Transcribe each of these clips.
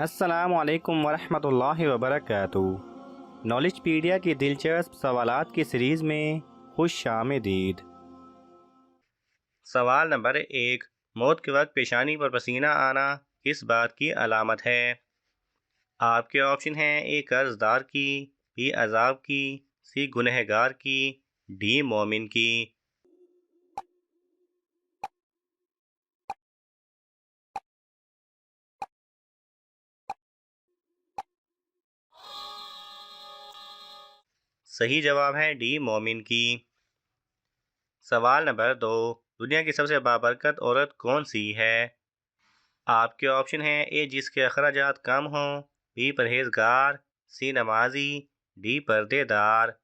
अस्सलाम वालेकुम वरहमतुल्लाहि वबरकातुहू। नॉलेजपीडिया की दिलचस्प सवालात की सीरीज़ में खुश आमदीद। सवाल नंबर 1। मौत के वक्त पेशानी पर पसीना आना किस बात की अलामत है? आपके ऑप्शन हैं: ए कर्जदार की, बी अजाब की, सी गुनहगार की, डी मोमिन की। सही जवाब है डी मोमिन की। सवाल नंबर 2। दुनिया की सबसे बाबरकत औरत कौन सी है? आपके ऑप्शन हैं: ए जिसके अखराजात कम हों, बी परहेजगार, सी नमाजी, डी पर्देदार।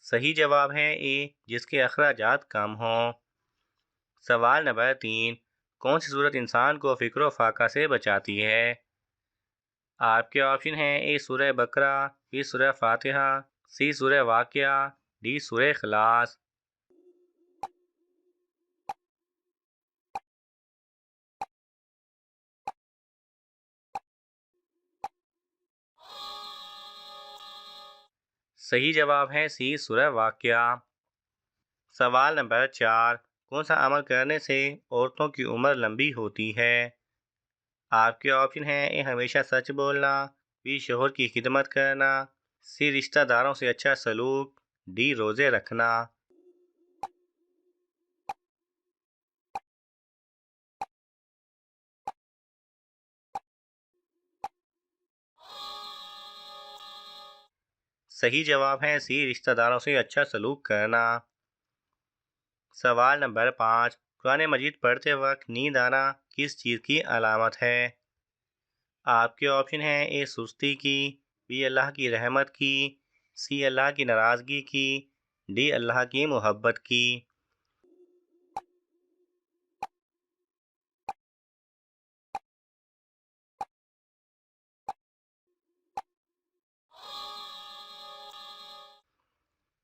सही जवाब है ए जिसके अखराजात कम हों। सवाल नंबर 3। कौन सी सूरत इंसान को फिक्र फाका से बचाती है? आपके ऑप्शन हैं: ए सूरह बकरा, बी सूरह फातिहा, सी सूरह वाक़िया, डी सूरह इखलास। सही जवाब है सी सूरह वाक़िया। सवाल नंबर 4। कौन सा अमल करने से औरतों की उम्र लंबी होती है? आपके ऑप्शन हैं: ए हमेशा सच बोलना, बी शोहर की खिदमत करना, सी रिश्तेदारों से अच्छा सलूक, डी रोज़े रखना। सही जवाब है सी रिश्तेदारों से अच्छा सलूक करना। सवाल नंबर 5। कुरान मजीद पढ़ते वक्त नींद आना किस चीज़ की अलामत है? आपके ऑप्शन हैं: ए सुस्ती की, बी अल्लाह की रहमत की, सी अल्लाह की नाराज़गी की, डी अल्लाह की मोहब्बत की।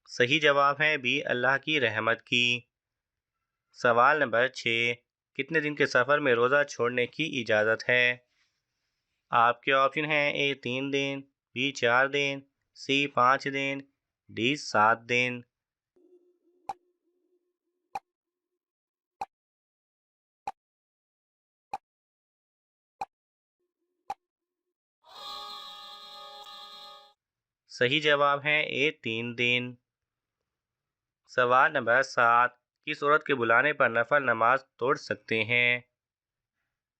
सही जवाब है बी अल्लाह की रहमत की। सवाल नंबर 6। कितने दिन के सफ़र में रोज़ा छोड़ने की इजाज़त है? आपके ऑप्शन हैं: ए 3 दिन, बी 4 दिन, सी 5 दिन, डी 7 दिन। सही जवाब है ए 3 दिन। सवाल नंबर 7। किस औरत के बुलाने पर नफल नमाज तोड़ सकते हैं?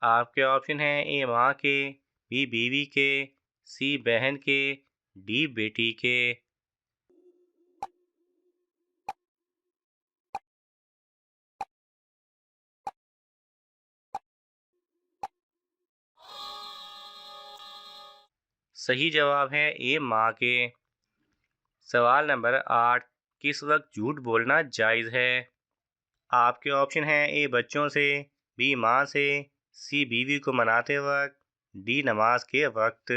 आपके ऑप्शन हैं: ए माँ के, बी बीवी के, सी बहन के, डी बेटी के। सही जवाब है ए माँ के। सवाल नंबर 8। किस वक्त झूठ बोलना जायज़ है? आपके ऑप्शन हैं: ए बच्चों से, बी माँ से, सी बीवी को मनाते वक्त, डी नमाज के वक्त।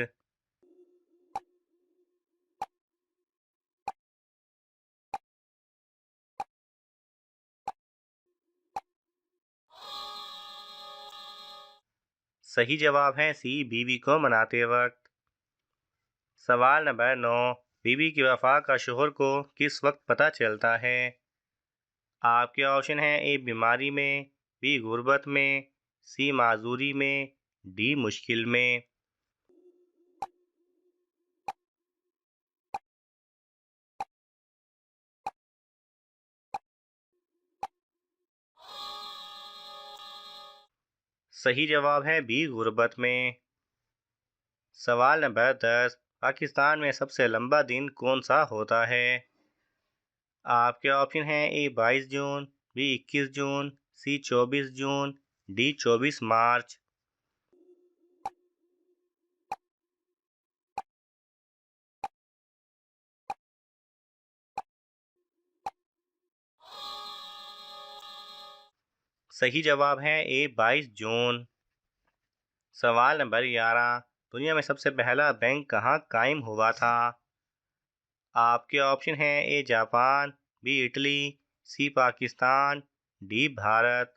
सही जवाब है सी बीवी को मनाते वक्त। सवाल नंबर 9। बीवी की वफा का शोहर को किस वक्त पता चलता है? आपके ऑप्शन हैं: ए बीमारी में, बी गुर्बत में, सी माजूरी में, डी मुश्किल में। सही जवाब है बी गुर्बत में। सवाल नंबर 10। पाकिस्तान में सबसे लंबा दिन कौन सा होता है? आपके ऑप्शन हैं: ए 22 जून, बी 21 जून, सी 24 जून, डी 24 मार्च। सही जवाब है ए 22 जून। सवाल नंबर 11। दुनिया में सबसे पहला बैंक कहाँ कायम हुआ था? आपके ऑप्शन हैं A Japan, B Italy, C Pakistan, D Bharat.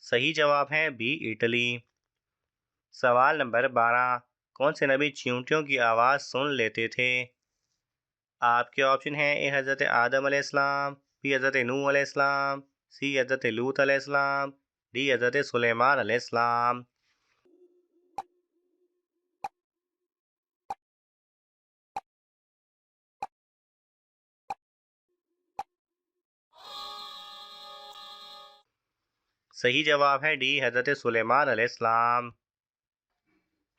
सही जवाब है बी इटली। सवाल नंबर 12, कौन से नबी चींटियों की आवाज़ सुन लेते थे? आपके ऑप्शन हैं ए हज़रत आदम अलैहिस्सलाम, बी हज़रत नूह अलैहिस्सलाम, सी हज़रत लूत अलैहिस्सलाम, डी हज़रत सुलेमान अलैहिस्सलाम। सही जवाब है डी हज़रत सुलेमान अलैहिस्सलाम।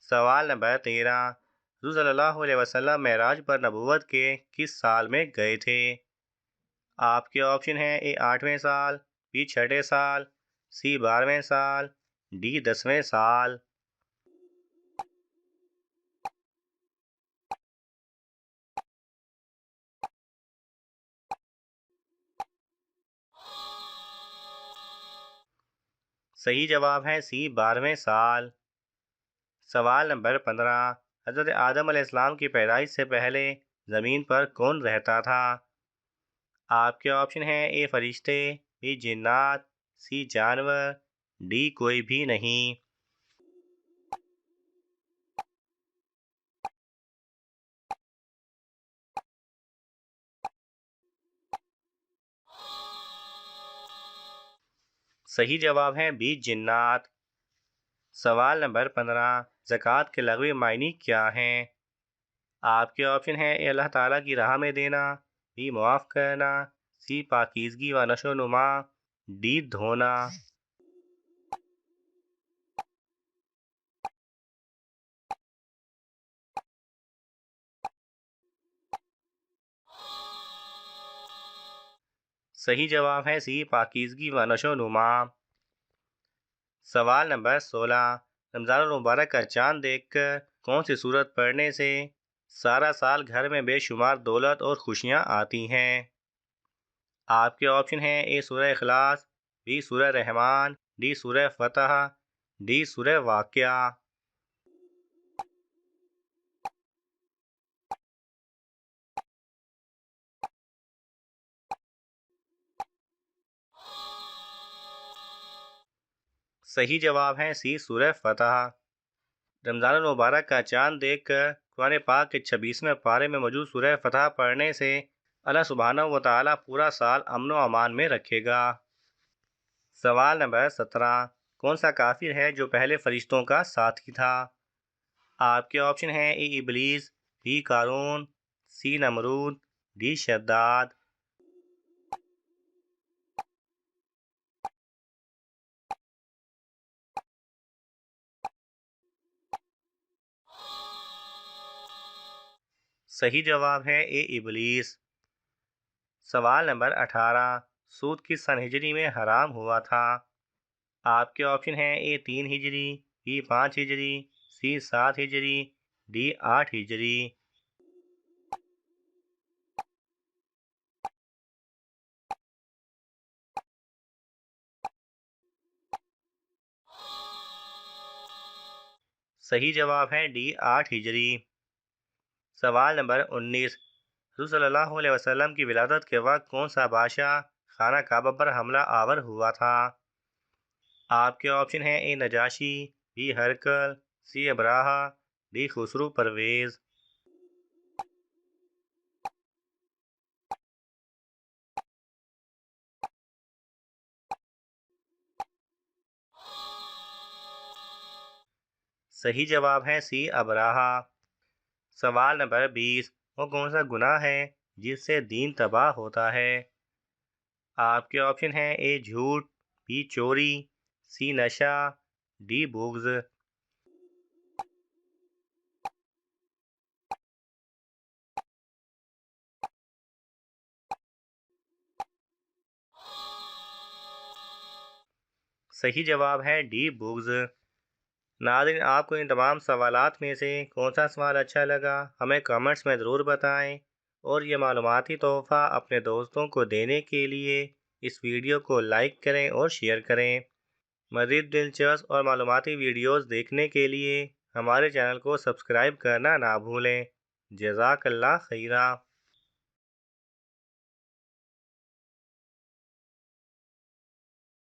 सवाल नंबर 13, हुज़ूर सल्लल्लाहु अलैहि वसल्लम मेराज पर नबूवत के किस साल में गए थे? आपके ऑप्शन हैं ए 8वें साल, बी 6ठे साल, सी 12वें साल, डी 10वें साल। सही जवाब है सी 12वें साल। सवाल नंबर 15, हज़रत आदम अलैहिस्सलाम की पैदाइश से पहले ज़मीन पर कौन रहता था? आपके ऑप्शन हैं ए फरिश्ते, बी जिन्नात, सी जानवर, डी कोई भी नहीं। सही जवाब है बी जिन्नात। सवाल नंबर 15, ज़कात के लग़वी मायने क्या हैं? आपके ऑप्शन हैं ए अल्लाह ताला की राह में देना, बी मुआफ़ करना, सी पाकीज़गी व नशो नुमा, डी धोना। सही जवाब है सी पाकीज़गी व नशो नुमा। सवाल नंबर 16, रमज़ान मुबारक का चांद देखकर कौन सी सूरत पढ़ने से सारा साल घर में बेशुमार दौलत और खुशियाँ आती हैं? आपके ऑप्शन हैं ए सूरह इखलास, बी सूरह रहमान, डी सूरह फतह, डी सूरह वाक़िया। सही जवाब है सी सूरह फतह। रमज़ान मुबारक का चांद देखकर कुरान पाक के 26वें पारे में मौजूद सूरह फतह पढ़ने से अल्लाह सुब्हानहू व तआला पूरा साल अमन व अमान में रखेगा। सवाल नंबर 17, कौन सा काफिर है जो पहले फरिश्तों का साथी था? आपके ऑप्शन हैं ए इबलीस, बी कारून, सी नमरूद, डी शद्दाद। सही जवाब है ए इबलीस। सवाल नंबर 18, सूद किस सन हिजरी में हराम हुआ था? आपके ऑप्शन हैं ए 3 हिजरी, बी 5 हिजरी, सी 7 हिजरी, डी 8 हिजरी। सही जवाब है डी 8 हिजरी। सवाल नंबर 19, हुज़ूर सल्लल्लाहु अलैहि वसल्लम की विलादत के वक्त कौन सा बादशाह खाना काबा पर हमला आवर हुआ था? आपके ऑप्शन हैं ए नजाशी, बी हरकल, सी अबराहा, डी खुसरू परवेज। सही जवाब है सी अबराहा। सवाल नंबर 20, वो कौन सा गुनाह है जिससे दीन तबाह होता है? आपके ऑप्शन हैं ए झूठ, बी चोरी, सी नशा, डी बुग्ज। सही जवाब है डी बुग्ज। नाज़रीन, आपको इन तमाम सवालात में से कौन सा सवाल अच्छा लगा हमें कमेंट्स में ज़रूर बताएं, और ये मालूमाती तोहफ़ा अपने दोस्तों को देने के लिए इस वीडियो को लाइक करें और शेयर करें। मज़ीद दिलचस्प और मालूमाती वीडियोस देखने के लिए हमारे चैनल को सब्सक्राइब करना ना भूलें। जज़ाकल्लाह खैरा।